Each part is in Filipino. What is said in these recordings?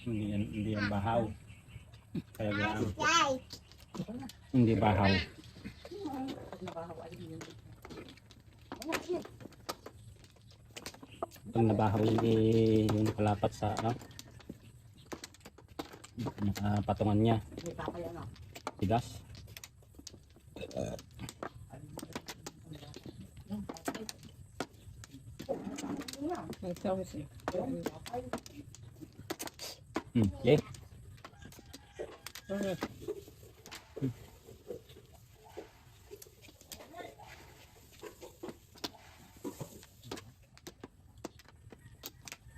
Hindi yan bahaw. Kaya yan. Hindi bahaw. Pag nabahaw yung nakalapat sa patungan niya. Tigas. Okay.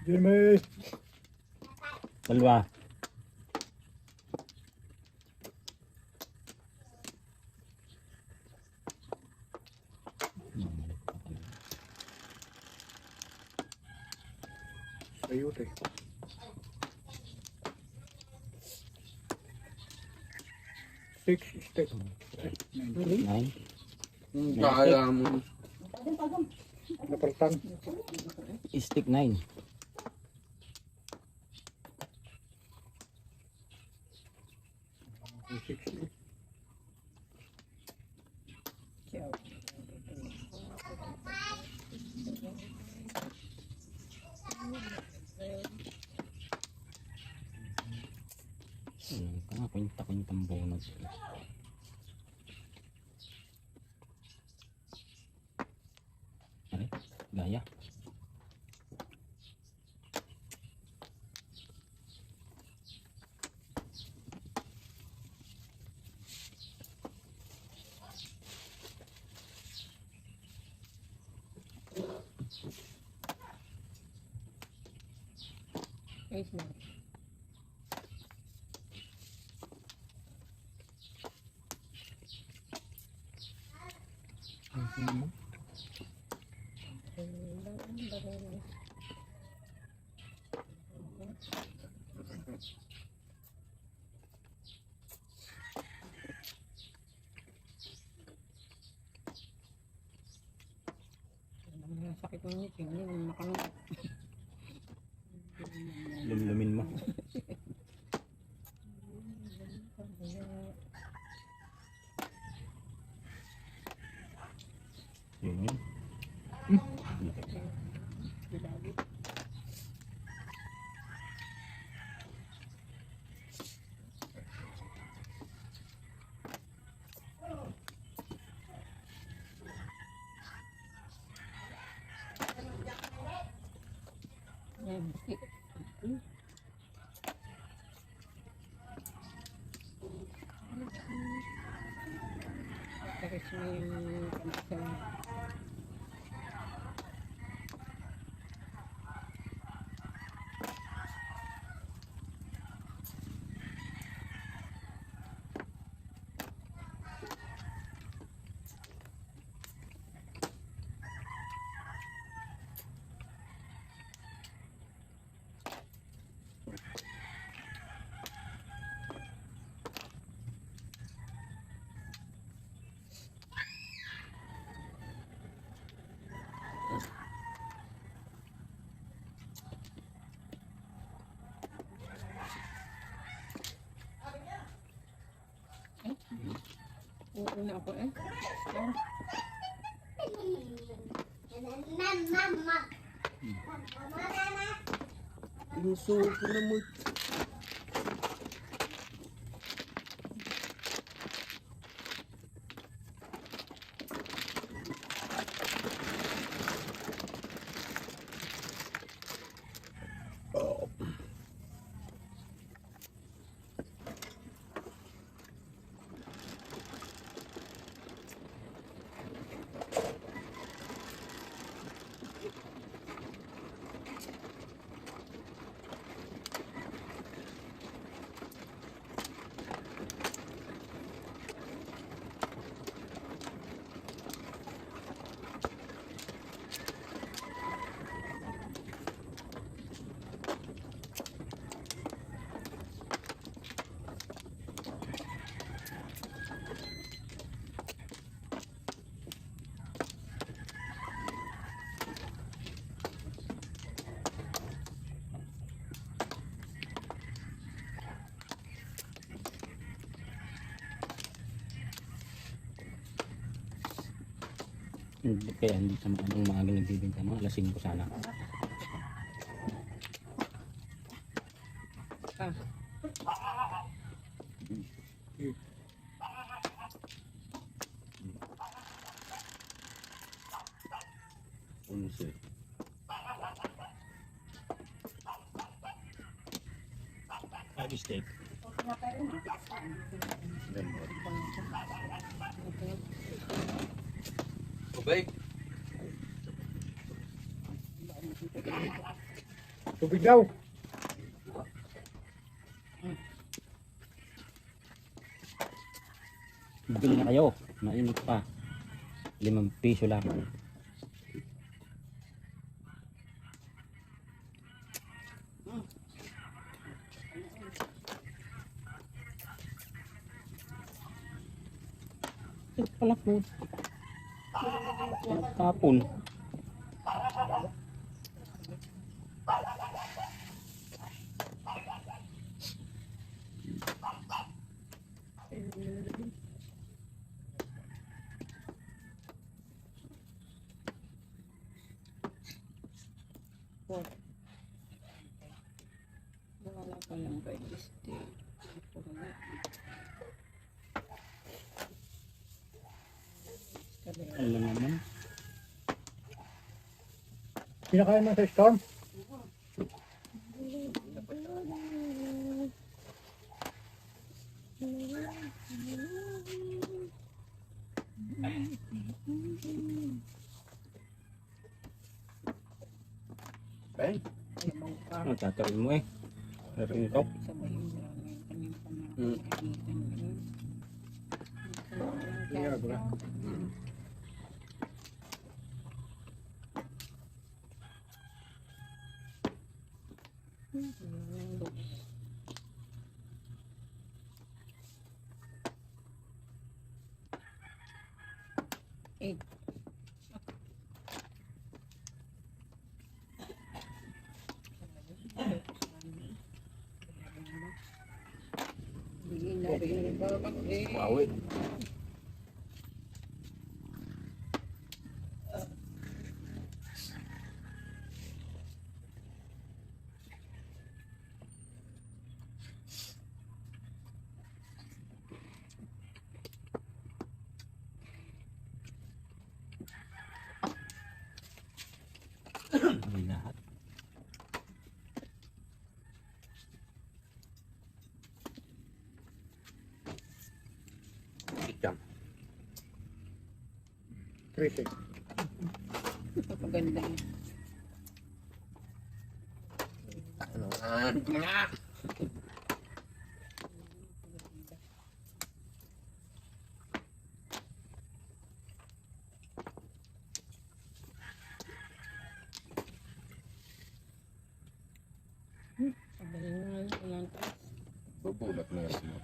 Jimmy. Dalawa. Ayun eh. Six stick. 9. Kaya mo. Napaltan. Stick 9. Six stick. Kwenta-kwentang bonus. Ano? Gaya. Sakit ng ngipin, hindi naman makangat. Lumlumin mo. Yun yun. Tapos may kondisyon. Una ako eh. Pinuso ko na mo. Kaya hindi sa mga anong maagang nagbibinta. Mga lasing ko sana. Ah, Unsi. Five steak. Ganda. okay. Tubig. Tubig daw. Bili na kayo. Mainit pa. 5 piso lang. Ito pala food. Tapon. Four. Wala pa lang ba yung steak? Puro na. Alam naman. Pinakain mo sa storm. Ben. Ay, bang pa. Ano tatarin mo eh? Tarin ko. Sabay yung lang yung kanyang Mm. pamakagitan. Yeah, bro. Mm. Eight. Hindi na rin babakit. Bawi. Hindi lahat. Ikan. Tracy. Napaganda niya. Ano nga? Pagaling na lang yung taas. Bubulat na yan mo.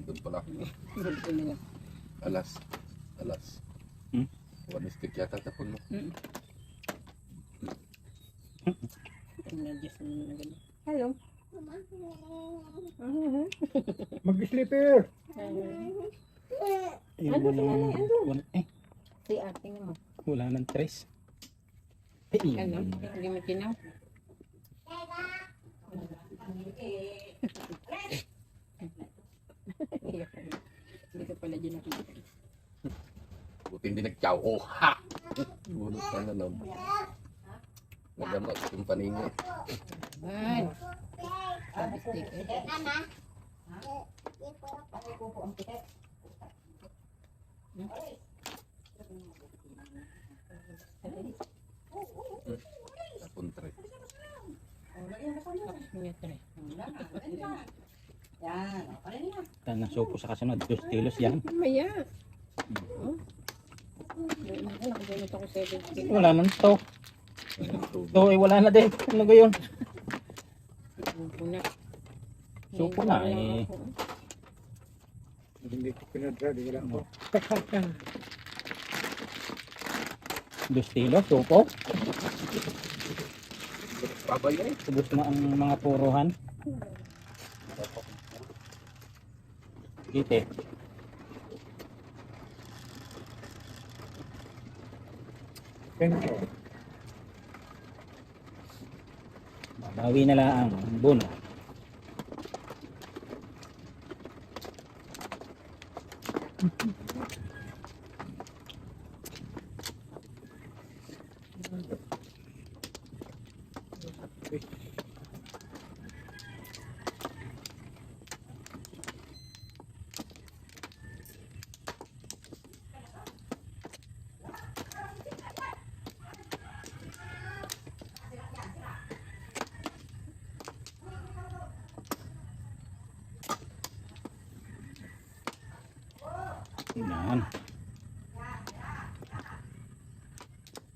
Doon pala. Gusto nila. Alas. Alas. Hmm? One stick yata tapon mo. Diyos mo na gano'n. Hello. Mag-sleeper. Yung walang, Si ate naman. wala nang tres. Eh, Ano? yun. Hindi mo tinaw? Hindi ka pala dyan nakikita. Buti hindi nagtiyaw. Oh, ha! Bulot ka na lang. Nagamak yung paningi. Man. Sabi steak eh. Tapon tre. Tapos niya tre. Tan na sopo sa kasunod. 2 kilos yan. Maya. Oh. Nakagayot ako 70. Wala nang to. To eh wala na din. Ano ba yun? Supo na. Supo na eh. Hindi ko pinadra. Di wala ko. 2 kilos, sopo. Babay eh. Subos mo ang mga puruhan. Gite. Sento. Babawi na lang ang bono. Yan.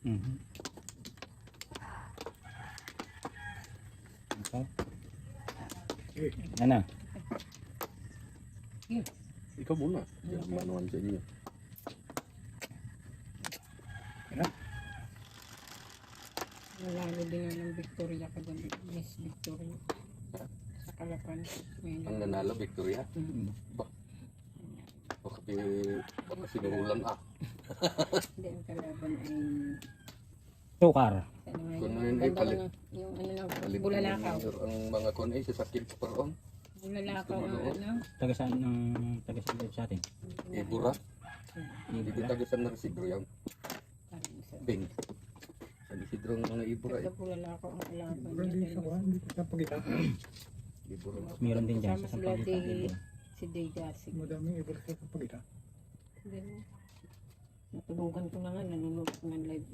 Mhm. Okay. Yan na. Ikaw muna. Yan ang manuan sa inyo. Nalalo din nga ng Victoria kagabi. Miss Victoria. Sa Kalapan. Ang nanalo, Victoria. Baka sinuhulan Hindi, ang kalaban ay... Sukar. Ano nga Kung yun, yun ay ganda palit. lang yung ano lang, Palit bulalakaw. ang mga kon ay sasakyan pa paroon. Bulalakaw ang ano. Taga saan ng taga saan sa atin? Ibura. Hindi ko Ibura. tagasan na Isidro yan. Parang isa. Bing. Sa Isidro ang mga Ibura Taga eh. bulalakaw ang kalaban Pero di sa kuhan, di sa pagkita. Ibura. Meron din dyan Kasama sa sila Sampaguita. si Degasig. Madami iba sa pagkita. Natulugan ko na nga, nanonood ko ng live.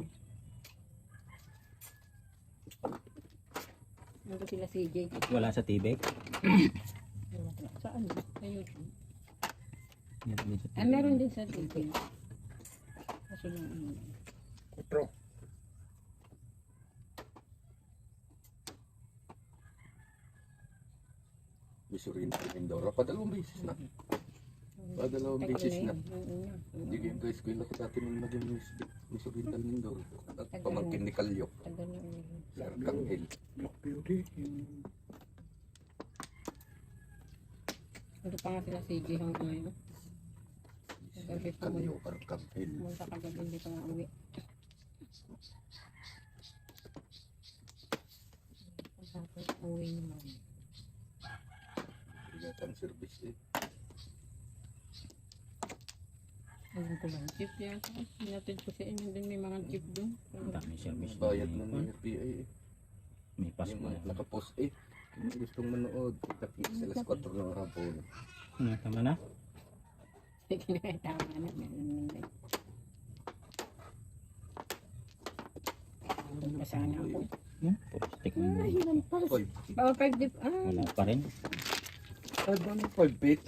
Nandito sila CJ. Wala sa TV. Saan? Sa YouTube. Meron din sa TV. Ah, meron din sa TV. Kaso lang ano. Kutro. Misurin sa Mindoro. Padalawang beses na. Padalawang beses na. Hindi kayo guys, ko yung lakot natin nung naging Misurin sa Mindoro. At pamangkin ni Kalyo. Taga na yun. Sa Arcangel. Black Beauty. Ano pa nga sila CJ hanggang ngayon. Kagabi Kalyo, Arcangel. pumunta kagabi, hindi pa nga uwi. Tapos uwi naman. Ingatan service eh. Alam ko ba, jeep yan. Hinatid ko sa inyo din, may mga jeep doon. Ang dami service. Bayad ng RPI eh. May pass Yung mo. mga nakapost eh. Kung gustong manood, kita sa alas 4 ng hapon. Ano, tama na? Tama na, meron din. Doon pa sana ako. Puro stick mo. Ay, lampas. 5 Bawal 5 dip. Ah, Wala pa rin. 5 feet.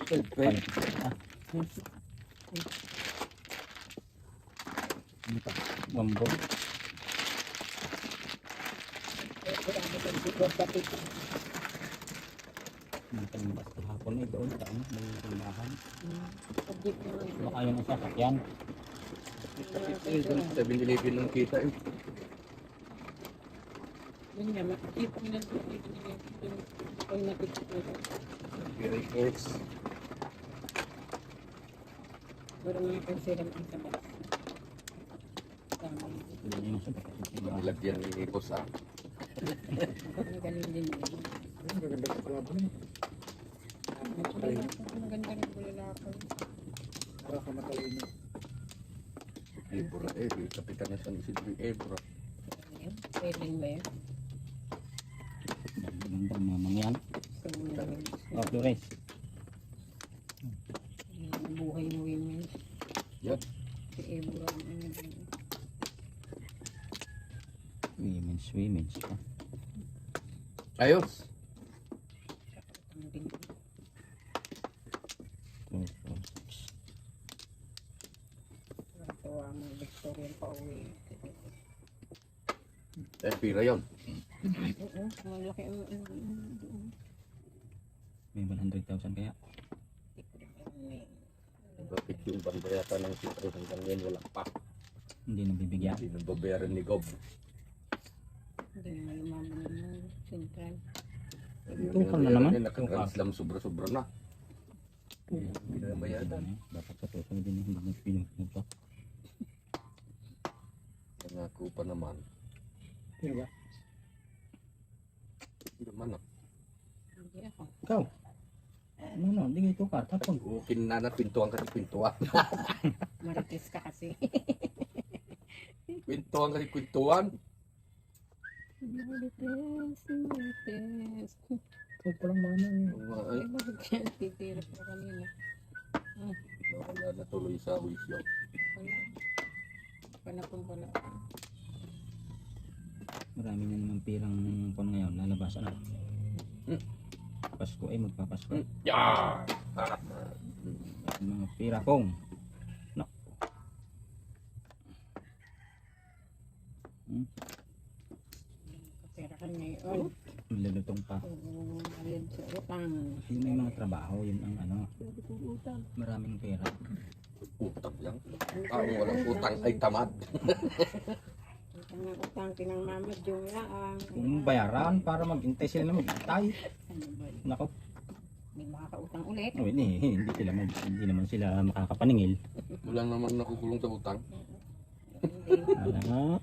5 feet. Ano pa? Bambo. Ano pa yung basta hapon eh doon. Saan? May tindahan. jeep naman. Baka yun ang sasakyan. 7-Eleven ng kita eh. Yun nga, jeep nila pag nakikita ko. PRX. Pero mga kansilan ang sa bus. Tama. Yun yung sa baka. Ang lagyan ni Boss ah. Magaling din yun. Ang gaganda sa kalaban eh. Maganda rin bulalakaw. Para ka matalino. Ebora eh. Kapitan na San Isidro Ebora. Ayan, pwedeng ba yan? Ganda ang mga mangyan. So, Oh, Flores. buhay mo yun. Yan. Si Ebro ang ano din. Women's. Ayos. Ang din. 4, 4, 6. Natuwa mo, Victorian pa uwi. Pira yun. Oo, malaki ang doon. May 100,000 kaya. Hindi ko rin alam na yun. Bakit yung pambayatan ng sitro hanggang ngayon wala pa. Hindi nabibigyan. Hindi nang babayaran ni Gob. Hindi naman lumaban ng sentral. Tukal na naman. Naka-Grand Slam sobra-sobra na. Hindi na bayaran. Dapat sa susunod din hindi nagpinupunta. Sino ba? Hindi man ah. Hindi ako. Ikaw. Ano, hindi ito ka. Tapon. Kinana pintuan kasi pintuan. Marites ka kasi. Pintuan kasi pintuan. Marites, marites. Ikaw palang mana eh. Ay, Ay, bakit kaya titira pa kanina? wala na tuloy sa wisyo. Wala. Panapon pala. Marami na naman pirang kon ngayon. Lalabas ano. Pasko ay magpapasko. Yeah! Mga pira kong. Kapera ka ngayon. Malulutong pa. Oo, alin sa utang. Yung may mga trabaho, yun ang ano. Maraming pera. Utang lang. Ang walang utang ay tamad. Utang ng utang, pinangmamad yung laang. Kung bayaran para maghintay sila na maghintay. Ano ba yun? Nako, Hindi makakautang ulit. oh, hindi naman sila makakapaningil. Wala namang nakukulong sa utang. Hindi. Wala.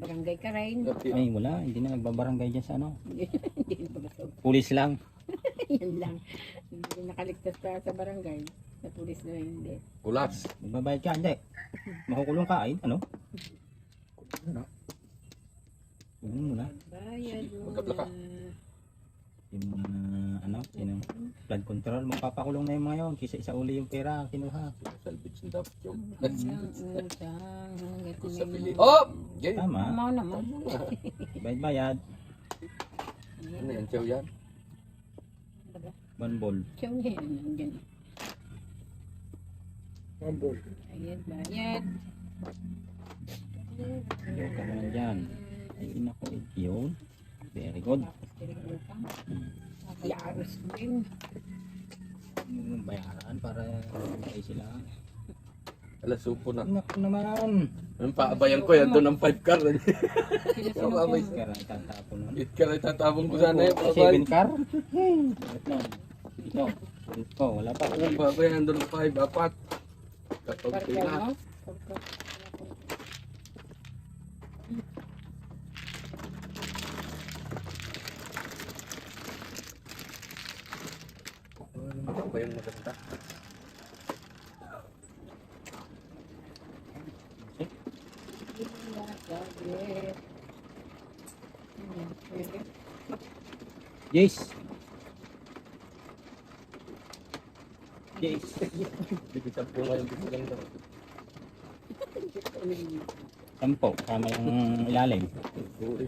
Barangay ka rin. Ay, wala. Hindi na nagbabarangay dyan sa ano. Hindi na pag Pulis lang. Yan lang. Hindi nakaligtas pa sa barangay. Sa pulis na hindi. Kulas. Magbabayad ka, hindi. Makukulong ka, ay, ano? Ano? Kulong mo na. Bayad mo Magkabla ka. na. Yung mga, ano, yun ang flood control. Magpapakulong na yung mga yun. Kisa isa uli yung pera, kinuha. Salvage na dapat yung. Ang utang. Hanggat Kung sa may pili. mga- Oh! Yan. Tama. Tama naman. Bayad-bayad. Ano yan? Siyaw yan? One ball. Siya yan. Nandiyan. Mambol. Bayad, bayad. Ayaw ka naman dyan. Ay, nako, yun. Very good. Tapos tiring utang. Yaros din. Yung bayaran para ay sila. Alas, supo na. Nako naman. Ang paabayan ko yan doon ng 5 car. Sino Abay. Kaya itatapon nun. 8 car ay tatabong ko sana yung Seven paabay. car? Ito. Ito. Ito. Wala pa. Ang paabayan doon ng 5, 4. Kapag Parka, pila. no? Ano ba yung maganda? Yes. Yes. Bibitan po ngayon dito lang daw. Sampo. Tama yung ilalim. Sorry.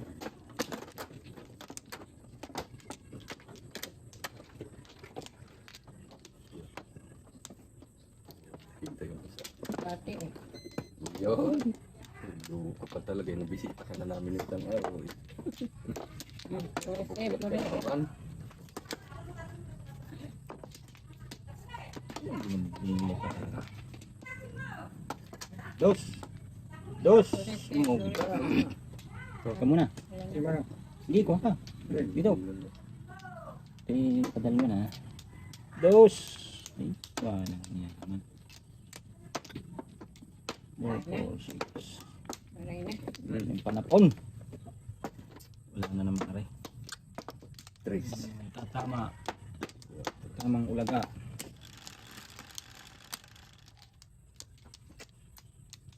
Ito yung isa. Pati eh. Yun. Luho ka pa talaga. Nabisita ka na namin isang araw. Tourist eh, tourist eh. Saan? Dos. Dos. Tourist eh, tourist eh. Ka muna. Si Mana. Sige, kuha ka. Dito. Padal mo na. Dos. Ay, wala niya naman. 4, 4, 6. Maray na. Yung panapon. Wala na naman aray. Tres. Tatama. Tamang ulaga.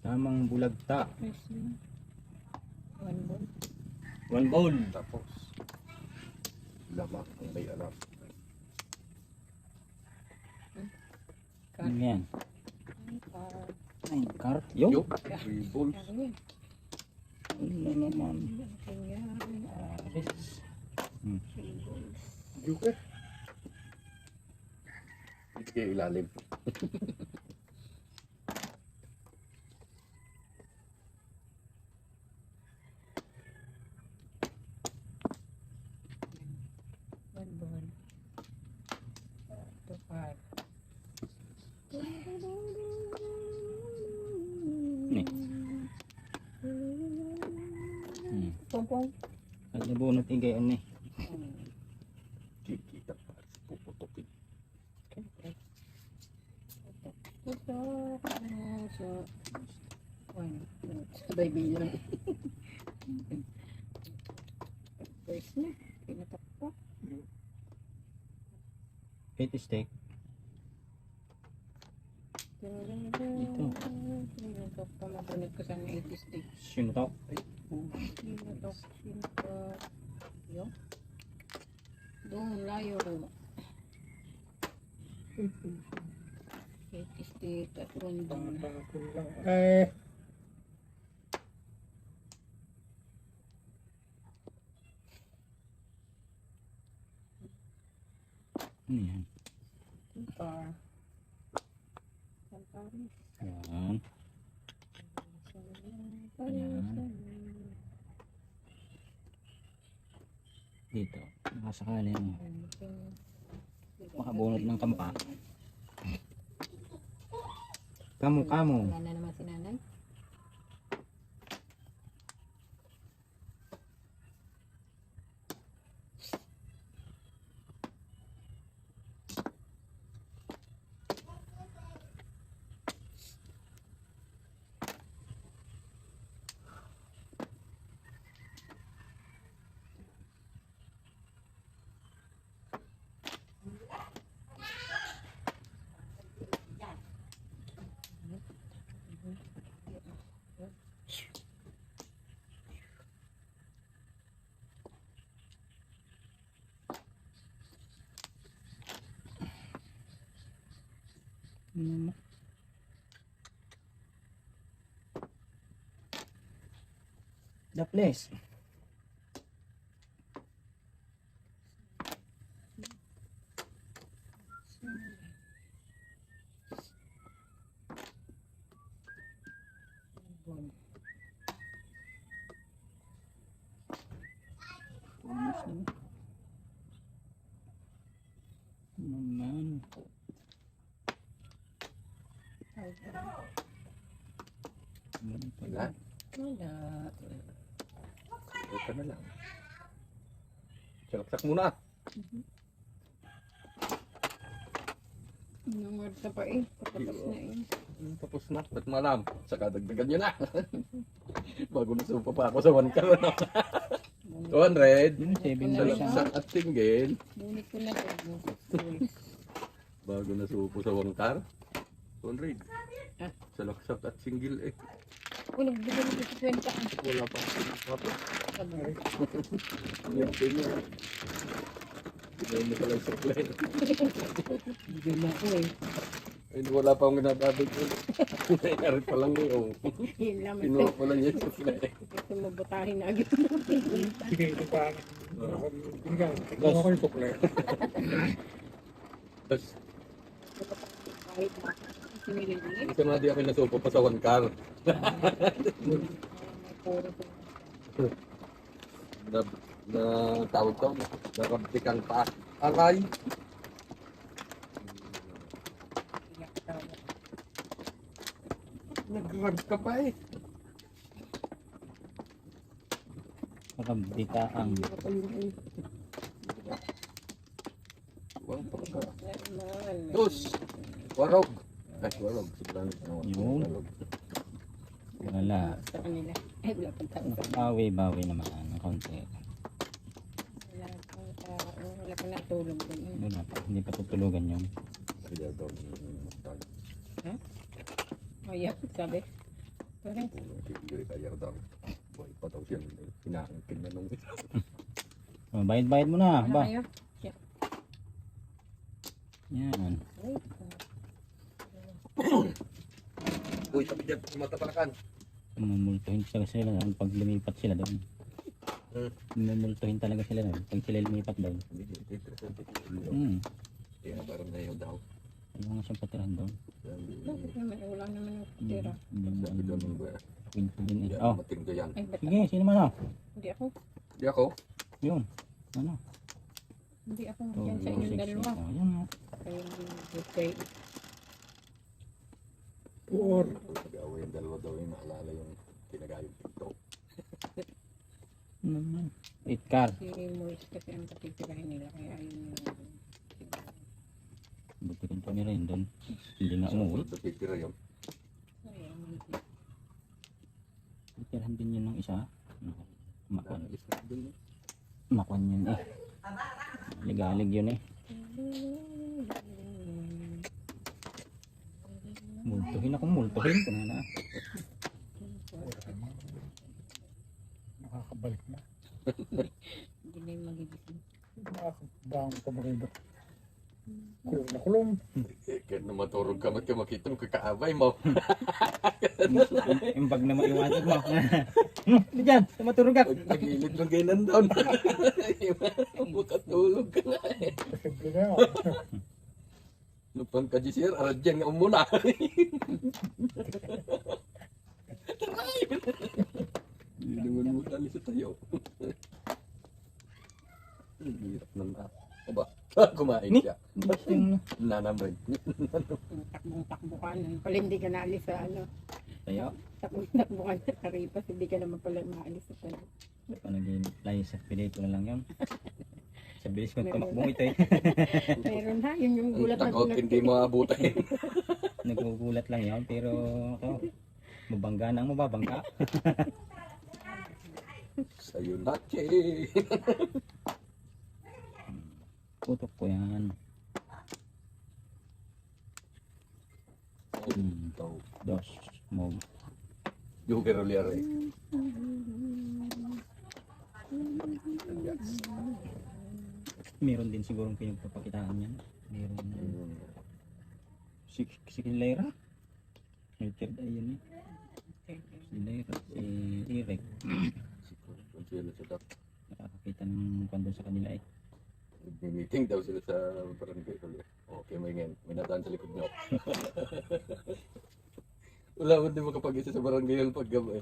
Tamang bulagta. Tourist eh. One ball. One bowl. Tapos. Lama ang may alam. Ano yan? Car. Ay, car. Yo. Yo. 3 balls. Car yan. Ano naman? Ayan. Aris. Joker. Hindi kayo ilalim. One ball. Two car. Ni. Pompong. Ay, nabunot yung gayon ni. Kikita pa. Puputukin. Ito. So, one. Sabay bilang. Twice na. Pinatakpak. 8 steak. Ito. Pinatok pa. Mabunod ko sana 80 stick. Sintok. Pinatok. Pinatok. Yun. Doon, layo. 80 stick at rondong. Tapon lang. Eh, Ano yan? Bar. Paris. Ayan. Ayan. Dito. Nakasakali mo. Makabunod ng kampa. Kamo. Wala na naman si nanay. The place. Naman. Ganun pala. Wala. Wala. Ito na lang. Salaksak muna. Nangwad ka pa eh. Patapos na eh. Tapos na. Ba't malam? Saka dagdagan nyo na. Bago na supa pa ako sa 1 car. 200. Yun, 7 daw siya. Salaksak at single. Bunit ko na ito. Bago na supo sa 1 car. 200. Ah. Salaksak at single eh. Kung nagbigay mo sa kwenta. Wala pa ako pinapapos. Sabay. Yan, ganyan. Bigyan mo pala yung supply. Bigyan mo ako eh. Ay, wala pa akong ginababig ko. Nangyari pa lang yun. Yun lang. Pinuha pa lang yung supply. Ito mabutahin na agad. bigay ko pa. Bigay. Tignan ko yung sukle. Tapos, Kahit na. Sinilili. isa nga di ako nasupo pa sa 1 car. Puro ko. Na tawag to, nakabtikan pa. Aray! Iyak daw. Nag-hard ka pa eh. Makabita ang Wang pagka. Naman. Tus! Warog! Ay, warog. Sobrang Yun. wala. Sa kanila. Ay, wala pang tao. Bawi naman ng konti. Wala pang tao. Wala pang natulog din. Wala pa. Hindi pa tutulugan yun. Kaya daw ng tayo. Ayak, sabi. Parang, Hindi kaya daw. Buhay pa daw siya. Hinaangkin na nung isa. Oh, bayad mo na. ano Ba? kayo? Yan. Wait. Uy, sabi dyan, matapakan. Mumultuhin talaga sila doon pag lumipat sila doon. Mumultuhin talaga sila doon pag sila lumipat doon. Kaya parang na yun daw. Ayaw nga siyang patirahan doon. Bakit naman? Wala naman ang tira. Sabi daw nung ba, Kwento din eh. yan, Oh, matingga yan. Ay, ba't sige, sino man oh. Hindi ako. Di ako. Yun. Ano? Hindi ako. Yan sa inyong dalawa. Oh, yan oh. Kayo kay Puor. Nag-away yung dalawa daw yung naalala yung kinagayong TikTok. Ano naman? 8 car. si Moise kasi ang patitirahin nila. Kaya ayun yung Buti rin to nila yun doon. Hindi na umuwi. Natitira yun. ayun. Titirahan din yun ng isa. Ano? Makan. Naalis na dun. Makwan yun eh. Ligalig yun eh. Multuhin ako, multuhin ko na. Nakakabalik na. Hindi na yung magigising. Nakakabang ka maganda. Kulong na kulong. Eh, kahit na maturog ka, mat ka makita mo kakaabay mo. Yung bag na maiwasan mo. Hindi dyan, tumatulog ka. Pag nagilid mo ganyan down. Makatulog ka na eh. Posible na yun. Lupang ka sir, aradyan nga muna. Hindi naman mo tali sa tayo. Ang hirap ng aba. Kumain Ni? siya. Ba't yung Nanamay. Takbong-takbo ka na. Pala hindi ka naalis sa ano. tayo? Takbong-takbo ka na sa Ripas. Hindi ka naman pala maalis sa tayo. Kung nag-fly sa pilito na lang yun. Sa bilis ko tumakbong ito eh. Meron ha. Yun yung gulat na Takot gulat. hindi maabutin. Naggugulat lang yan. Pero ito, mabangga nang mababangga. Sa'yo na, che. Putok ko yan. Dos. Mog. Joker ulit rin. Meron din sigurong pinagpapakitaan yan. Meron. Si Kilera. May third eye yun eh. Si Lera. Si Irek. Sila sa dak. Nakakakita ng kwando sa kanila eh. Meeting daw sila sa barangay ulit. Okay, may ngayon. May nataan sa likod nyo. Wala mo din makapag-isa sa barangay yung paggabi.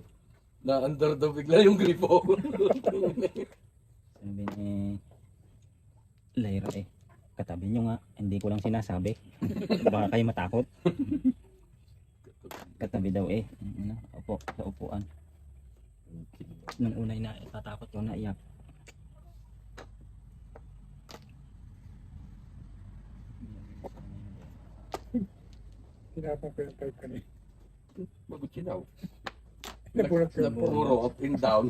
Na-under daw bigla yung gripo. Sabi ni Lyra eh. Katabi nyo nga. Hindi ko lang sinasabi. Baka kayo matakot. Katabi daw eh. Ano, upo, sa upuan. Nung unay na tatakot ko na iyak. Hinapang ko yung pipe ka niya. Bagot sinaw. Nabulat ko yung Puro up and down.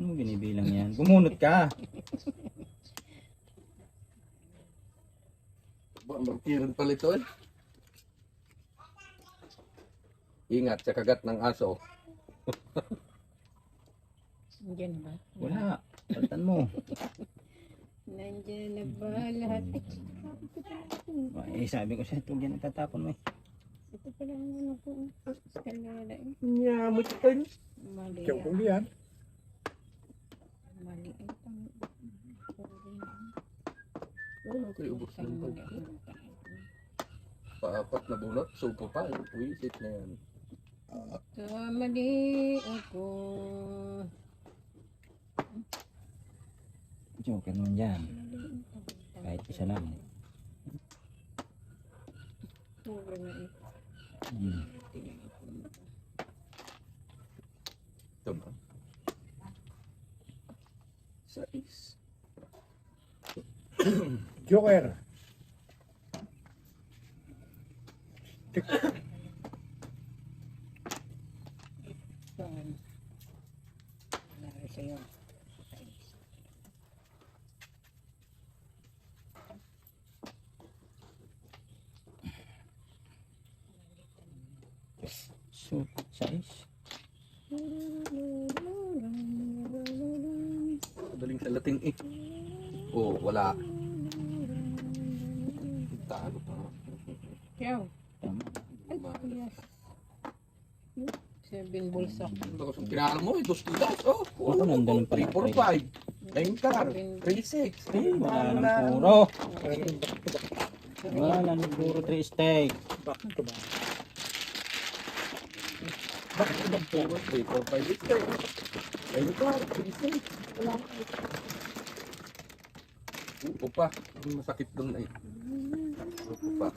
Ano binibilang yan? Bumunot ka! Magtiran pala ito eh. Ingat sa kagat ng aso. Nandiyan ba? Wala. Palitan mo. Nandiyan na ba lahat? Eh, sabi ko siya, huwag yan nagtatapon mo eh. Ito pala ang ano po. Kalala eh. Nyamot ito. Mali Kaya ah. huli yan. Mali ay tang. Wala kayo ubos ng paapat na bunot. Supo pa. Wisit na yan. Kamali ako. Joker naman dyan. Kahit isa lang. Turo na eh. Ito ba? Sais. Joker. Saan? Nangyari sa'yo. So, size. Madaling sa Latin eh. Oh, wala. Talo pa. Ciao. Tama. Ay, yes. 7 bulsak. Kinakal mo, 2 kilos. Oh, Ako nandun yung 3, 4, 5. 9 car. 3, 6. Eh, wala nang puro. Parating back to back. Wala nang puro 3 steak. Back to back. Bakit ito ba puro 3, 4, 5, 6? 9 car, 3, 6. Wala. Upo pa. Masakit doon eh. Upo pa.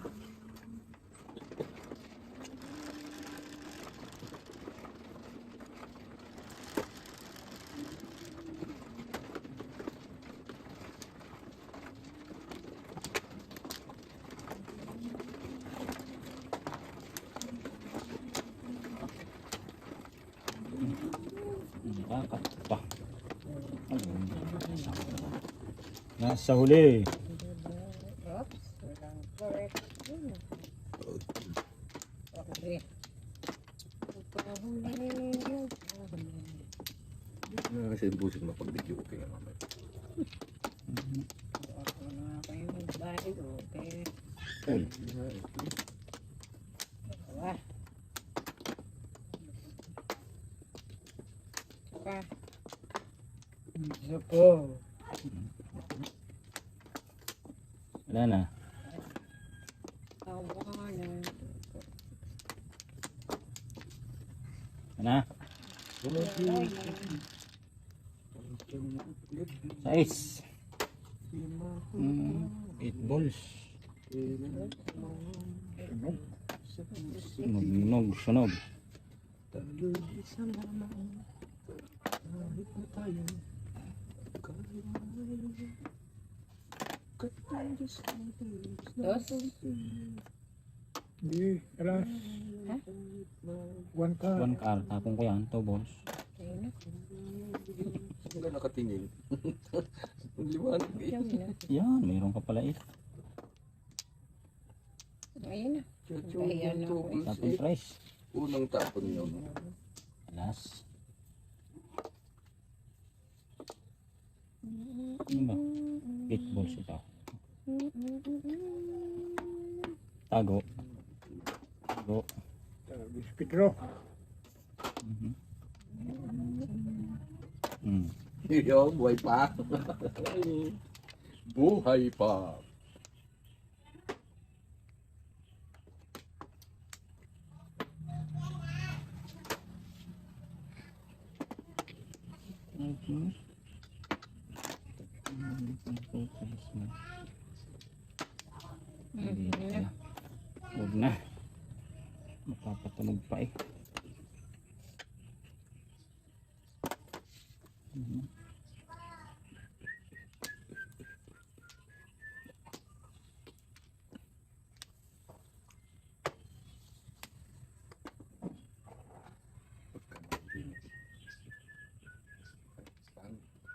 Nasa huli. Oops, walang correct. Okay. Kasi busin mo pag video okay nga mamaya. Ako na kayo mag-bye. Okay. Uy. Dalawa. Pa. Isa po. Wala na. Tawanan. Wala na. Size. 8 balls. Sunog. Dos. Hindi, alas. Ha? 1 car. 1 car. Tapong ko yan. 2 balls. Ayun na. Saan ka nakatingin? Ang liwanag eh. Ayun na. Yan. Mayroon ka pala eh. Ayun na. Ayan na ako. Tapong price. Unang tapon yun. Last. Ano ba? 8 balls ito. Tago. Bispitro. Yo, buhay pa. Buhay pa. Huwag na. Mapapatunog pa eh.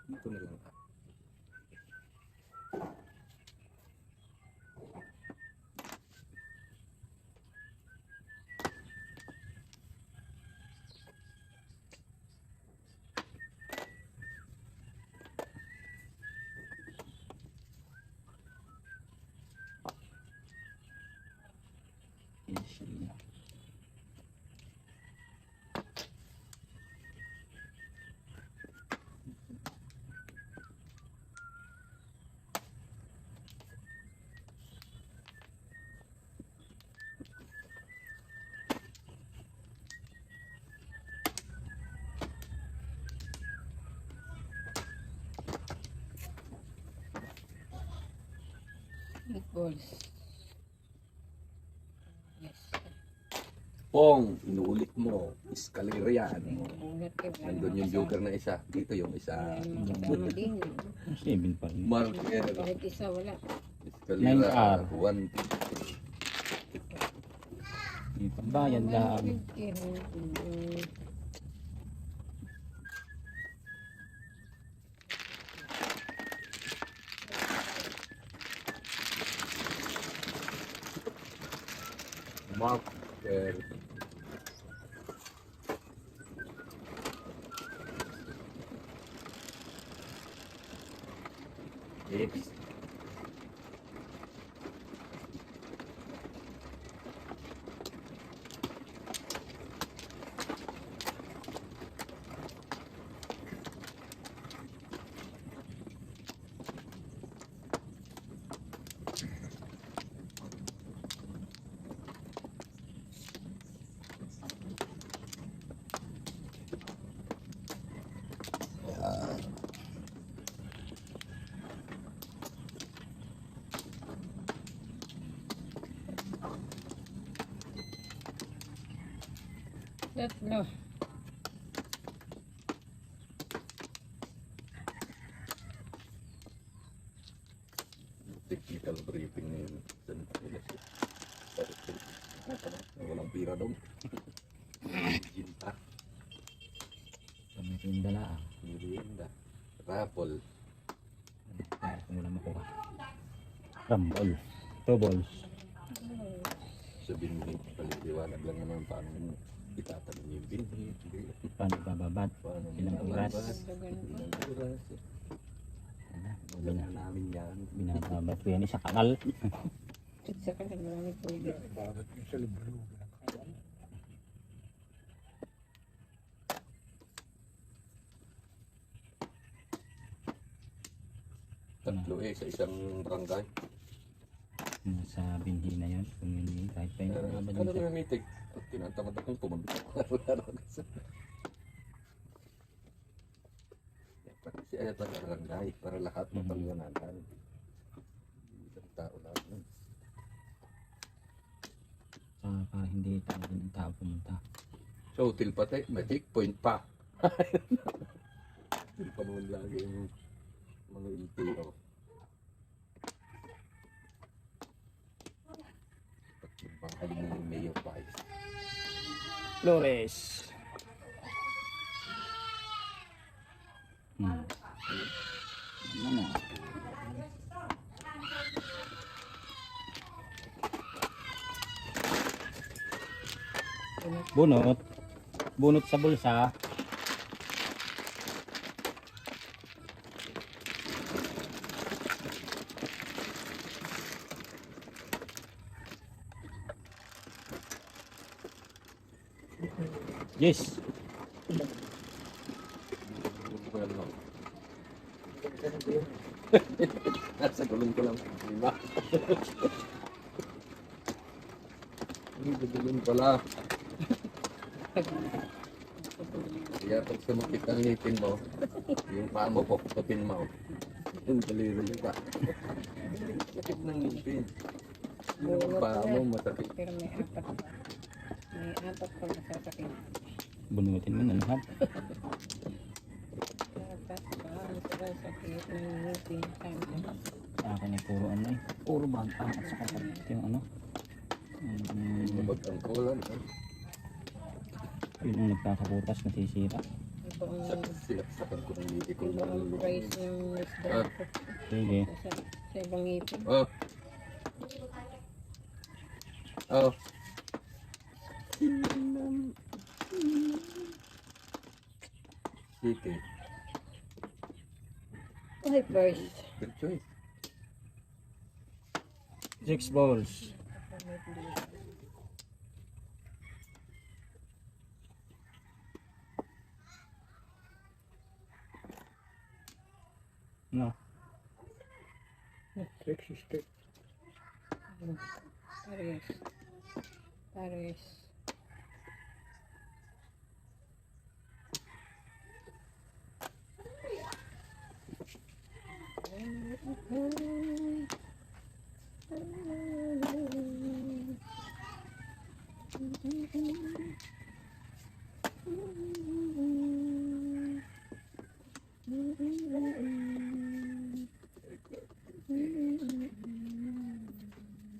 Ito na lang. Eight balls. Yes. Pong, inuulit mo. Escalera yan. Bunot kayo. Nandun yung joker na isa. Dito yung isa. Kasama din. 7 pa rin. Marker. Kahit isa wala. Escalera. 9R. 1. Dito bayan lang. Marker. X. Tatlo. Technical briefing na yun. Walang pira daw. Ginta. Kami rin dala ah. Merienda. Raffle. Wala makuha. Rambol. 2 balls. Sabihin mo, paliliwanag lang naman paano mo itatanim yung binhi. Paano bababat? Paano Ilang oras? Ilang oras. Wala Wala namin yan. binababat ko yan sa kanal. Sa kanila marami pwede. Bakit yung sa libro? Tatlo sa isang barangay. Sa binhi na yun. Kung yun kahit pa yun. Babad Ano yun siya. rin mitig? At tinatamad akong pumunta. Wala na kasi. Kasi ayaw pa sa barangay para lahat mapaliwanagan. Isang tao lahat nun. Para hindi tayo ng tao pumunta. Sa hotel pati, may checkpoint pa. Hotel pa naman lagi yung mga LTO. Pagbahay mo yung Mayor Vice. Flores. Ano? Bunot. Bunot sa bulsa. Yes. Well, nasa gulong ko lang. Lima. Hindi gulong pala. Kaya pag sumakit ang ngipin mo, yung paa mo pupupin mo. Yung daliri yung pa. Sakit ng ngipin. Yung paa mo masakit. Pero may apat. May apat pa masasakit. Bunutin mo na lahat. Apat pa masasakit ng ngipin. Sa akin ay puro ano eh. Puro bangka at saka yung ano. Mabag ang kulan. Yun ang nagkakabutas, nasisira. Iba ang Sakit ko ng ngipin ko. iba ang price ng isda. Sige. Sa ibang ngipin. Oh. Oh. Sige. Ay, first. Good choice. 6 balls. No. Sexy stick. Pares. Pares.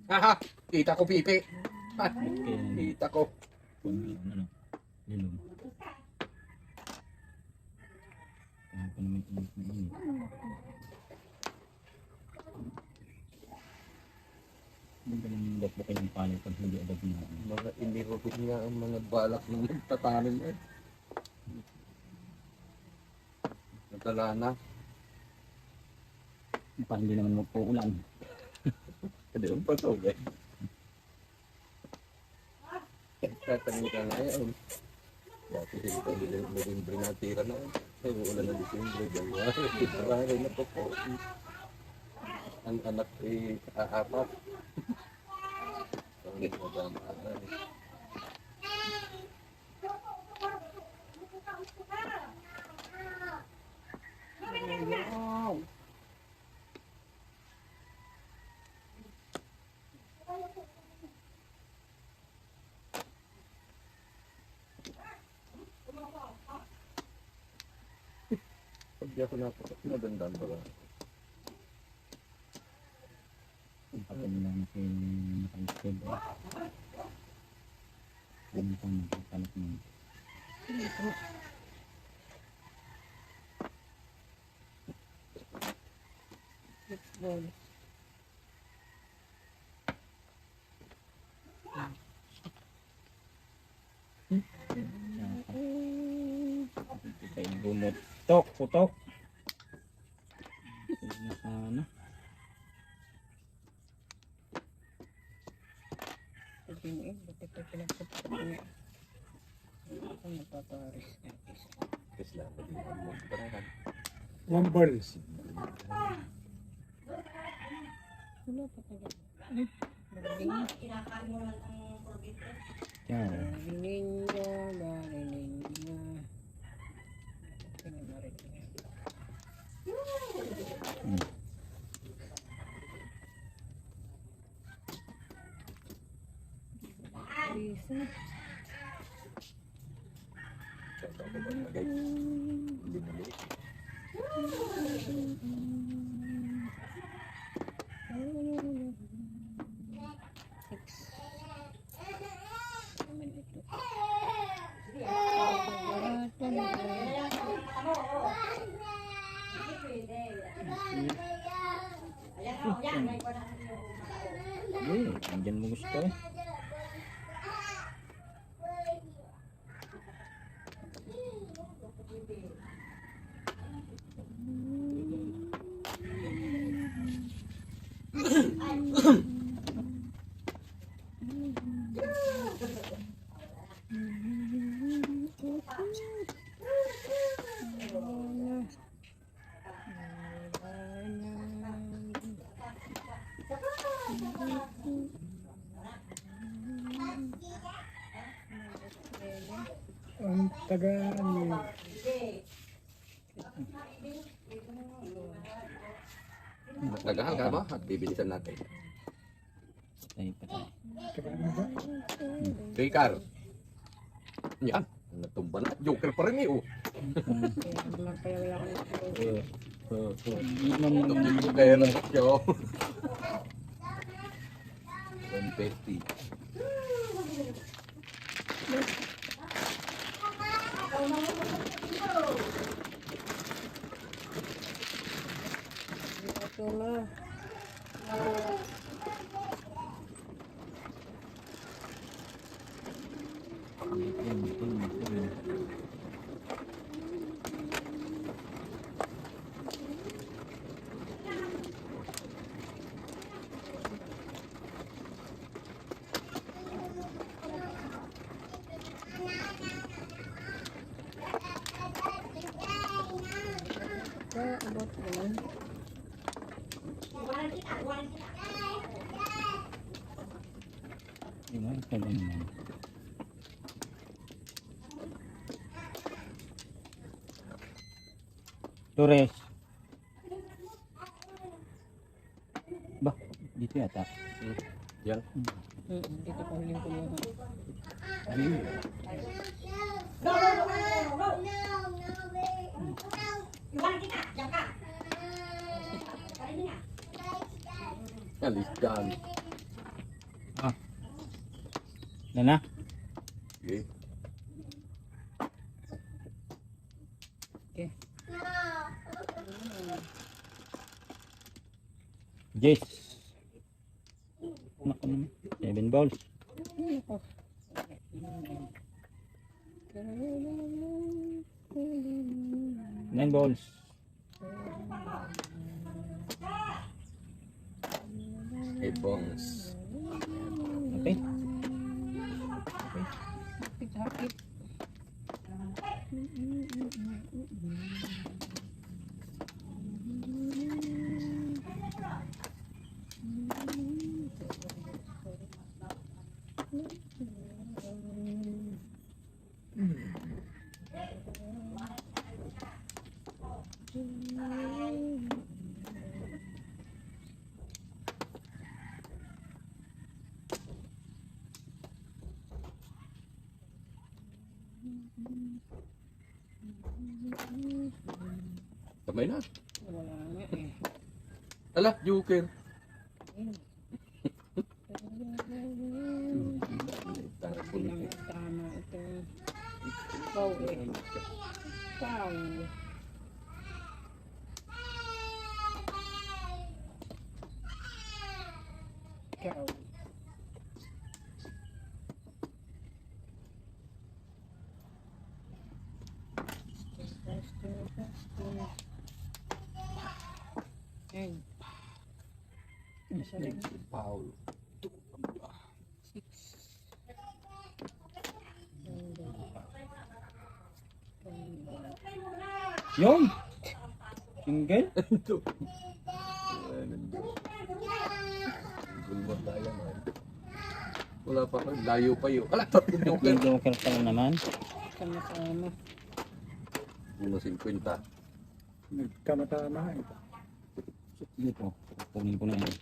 Haha! Kita ko pipi. Kita ko. Ano, lilom. Kaya pa naman init na init. Hindi ka nang dakbukin ng palay pag hindi agad na. Mga inirupin nga ang mga balak ng magtatanim eh. Natala na. Para hindi naman magpuulan. Kasi yung patog eh. Tatanim ka ngayon. Dati hindi ka November natira na. Ay, ulan na December, January, February na po po. Ang anak ay aapat. Ang madama na eh. Wow. Pag di ako napagandaan ba lang? Kapag lang si nakaisip. Hindi pa magkakalap mo. Ball. Kay bunot. Tok, putok. Sige na sana. Sabi mo ba't ito pinagsapat niya? Ako napaparis na isa. Kasi lang din mo parahan. 1 balls. Wala pa talaga. Magaling. Yan. Ninyo, barinig niya. Pinamarin niya. Isa. Kaya ako ba nagay? Hindi na liit. Six. Naman ito. Andyan mo gusto eh. Ang taga ano, Nagahal ka ba? At bibilisan natin. Patay, patay. taga ano ba? Ricard. Yan. Natumba na. Joker pa rin eh. Oh. Kaya naman kaya wala akong nakapagod. Hindi naman Tungkol ko kaya ng siya. 150. Ito na. Abot naman. Diba? Ito lang naman. Torres. Ba, dito yata. Yan. Dito pa huling kuluhan. Alis dyan. Ah. Yan na. Okay. Okay. Yes. Naku naman. 7 balls. Ako. 9 balls. Hey, bongs. Okay. Sakit. Kamay na. Wala nga eh. Ala, Joker. Tama ito. Ikaw eh. Ikaw. isa rin. Paul. 6. Yun! Single? Gulmot tayo man. Wala pa ko, layo pa yun. Ala, tatlong joker. Yung joker pa lang naman. Sama-sama. Uno 50. Nagkamatama eh. Sige po. Kunin ko na yan.